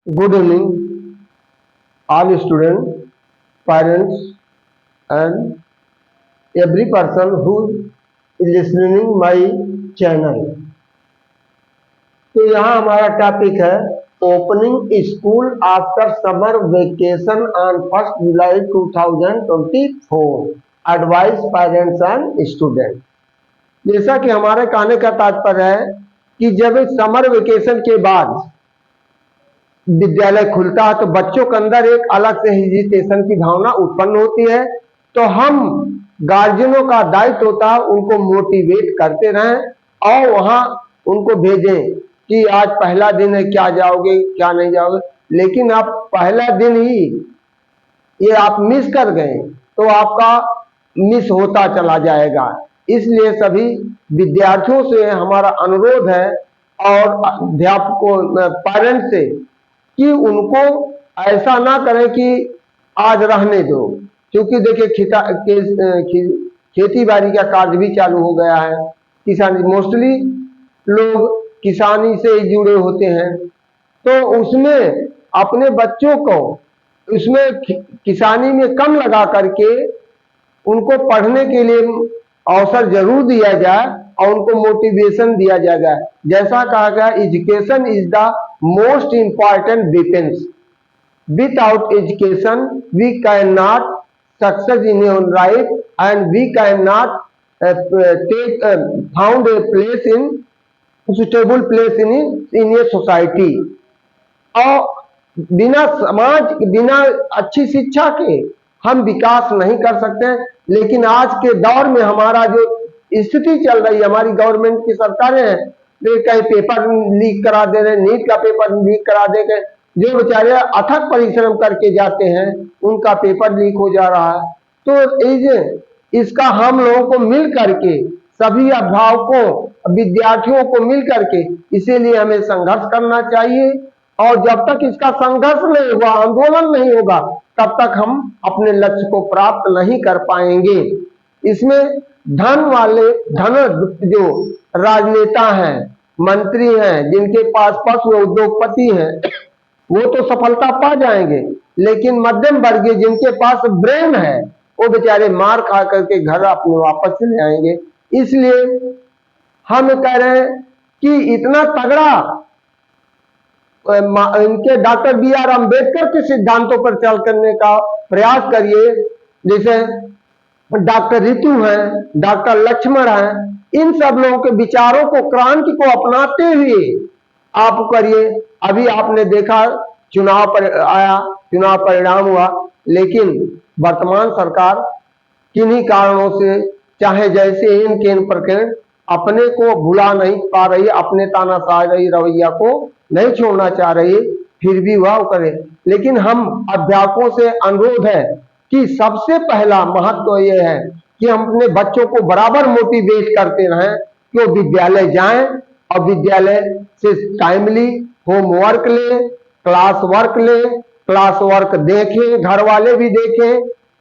Good evening, all students, parents, and every person who is listening my channel. तो यहाँ हमारा topic है opening school after summer vacation on 1 July 2024 advice parents and student. जैसा कि हमारे कहने का तात्पर्य है कि जब समर वेकेशन के बाद विद्यालय खुलता है तो बच्चों के अंदर एक अलग से हेजिटेशन की भावना उत्पन्न होती है। तो हम गार्जियनों का दायित्व होता है उनको मोटिवेट करते रहें और वहां उनको भेजें कि आज पहला दिन है, क्या जाओगे क्या नहीं जाओगे। लेकिन आप पहला दिन ही ये आप मिस कर गए तो आपका मिस होता चला जाएगा। इसलिए सभी विद्यार्थियों से हमारा अनुरोध है और अध्यापकों पेरेंट्स से कि उनको ऐसा ना करें कि आज रहने दो, क्योंकि देखिए खेती बाड़ी का कार्य भी चालू हो गया है। किसान मोस्टली लोग किसानी से जुड़े होते हैं, तो उसमें अपने बच्चों को उसमें किसानी में कम लगा करके उनको पढ़ने के लिए अवसर जरूर दिया जाए और उनको मोटिवेशन दिया जाएगा। जैसा कहा गया, education is the most important defence. Without education we can not success in your life and we can not found a place in suitable place in a society. और बिना समाज बिना अच्छी शिक्षा के हम विकास नहीं कर सकते। लेकिन आज के दौर में हमारा जो स्थिति चल रही है, हमारी गवर्नमेंट की सरकारें हैं, कहीं पेपर लीक करा दे रहे, नीट का पेपर लीक करा दे गए। जो बेचारे अथक परिश्रम करके जाते हैं उनका पेपर लीक हो जा रहा है। तो इसका हम लोगों को मिल करके, सभी अभिभावकों विद्यार्थियों को मिल करके इसीलिए हमें संघर्ष करना चाहिए। और जब तक इसका संघर्ष नहीं होगा, आंदोलन नहीं होगा, तब तक हम अपने लक्ष्य को प्राप्त नहीं कर पाएंगे। इसमें धन जो राजनेता हैं, मंत्री हैं, जिनके पास वो उद्योगपति हैं, वो तो सफलता पा जाएंगे। लेकिन मध्यम वर्गीय जिनके पास ब्रेन है वो बेचारे मार खा करके घर अपने वापस चले आएंगे। इसलिए हम कह रहे हैं कि इतना तगड़ा इनके डॉक्टर बी.आर. अम्बेडकर के सिद्धांतों पर चल करने का प्रयास करिए। जैसे डॉक्टर रितु हैं, डॉक्टर लक्ष्मण हैं, इन सब लोगों के विचारों को, क्रांति को अपनाते हुए आप करिए। अभी आपने देखा चुनाव पर आया, चुनाव परिणाम हुआ, लेकिन वर्तमान सरकार किन्हीं कारणों से चाहे जैसे इन प्रकरण अपने को भुला नहीं पा रही, अपने तानाशाही रवैया को नहीं छोड़ना चाह रही, फिर भी वह करे। लेकिन हम अध्यापकों से अनुरोध है कि सबसे पहला महत्व यह है कि हम अपने बच्चों को बराबर मोटिवेट करते रहें कि वो विद्यालय जाएं और विद्यालय से टाइमली होमवर्क लें, क्लास वर्क देखें, घर वाले भी देखें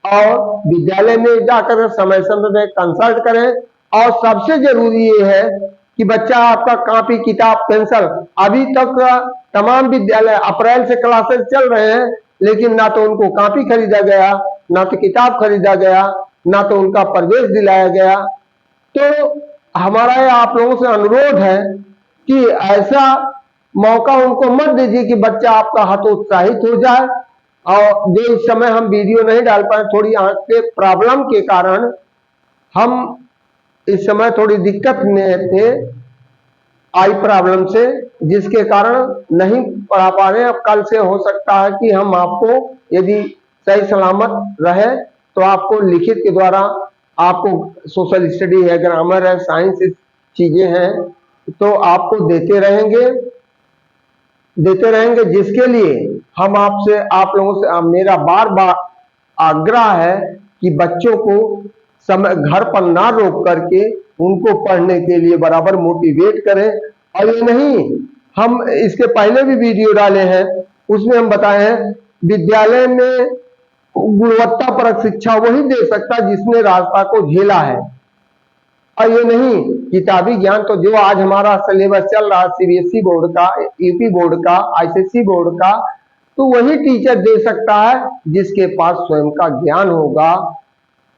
और विद्यालय में जाकर समय समय कंसल्ट करें। और सबसे जरूरी ये है कि बच्चा आपका कॉपी किताब पेंसिल, अभी तक तमाम विद्यालय अप्रैल से क्लासेस चल रहे हैं, लेकिन ना तो उनको कॉपी खरीदा गया, ना तो किताब खरीदा गया, ना तो उनका प्रवेश दिलाया गया। तो हमारा आप लोगों से अनुरोध है कि ऐसा मौका उनको मत दीजिए कि बच्चा आपका हतोत्साहित हो जाए। और जो इस समय हम वीडियो नहीं डाल पाए, थोड़ी आंख के प्रॉब्लम के कारण हम इस समय थोड़ी दिक्कत में थे, आई प्रॉब्लम से, जिसके कारण नहीं पढ़ा पा रहे। अब कल से हो सकता है कि हम आपको, यदि सही सलामत रहे तो आपको लिखित के द्वारा, आपको सोशल स्टडी है, ग्रामर है, साइंस चीजें हैं, तो आपको देते रहेंगे। जिसके लिए हम आपसे, आप लोगों से मेरा बार बार आग्रह है कि बच्चों को समय घर पर ना रोक करके उनको पढ़ने के लिए बराबर मोटिवेट करें। और ये नहीं, हम इसके पहले भी वीडियो डाले हैं, उसमें हम बताए हैं विद्यालय में गुणवत्तापरक शिक्षा वही दे सकता जिसने रास्ता को झेला है। और ये नहीं किताबी ज्ञान तो जो आज हमारा सिलेबस चल रहा है सीबीएसई बोर्ड का, यूपी बोर्ड का, आईसीएसई बोर्ड का, तो वही टीचर दे सकता है जिसके पास स्वयं का ज्ञान होगा।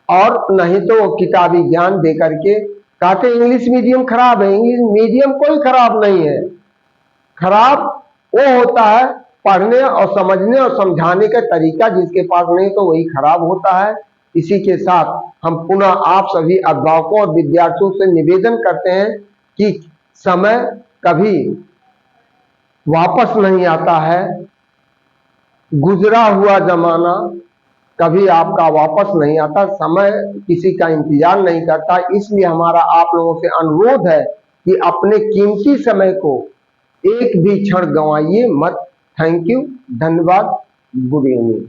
और नहीं तो वो किताबी ज्ञान दे करके कहते इंग्लिश मीडियम खराब है। इंग्लिश मीडियम कोई खराब नहीं है। खराब वो होता है पढ़ने और समझने और समझाने का तरीका जिसके पास नहीं तो वही खराब होता है। इसी के साथ हम पुनः आप सभी अभिभावकों और विद्यार्थियों से निवेदन करते हैं कि समय कभी वापस नहीं आता है। गुजरा हुआ जमाना कभी आपका वापस नहीं आता। समय किसी का इंतजार नहीं करता। इसलिए हमारा आप लोगों से अनुरोध है कि अपने कीमती समय को एक भी क्षण गंवाइए मत। थैंक यू, धन्यवाद, गुड इवनिंग।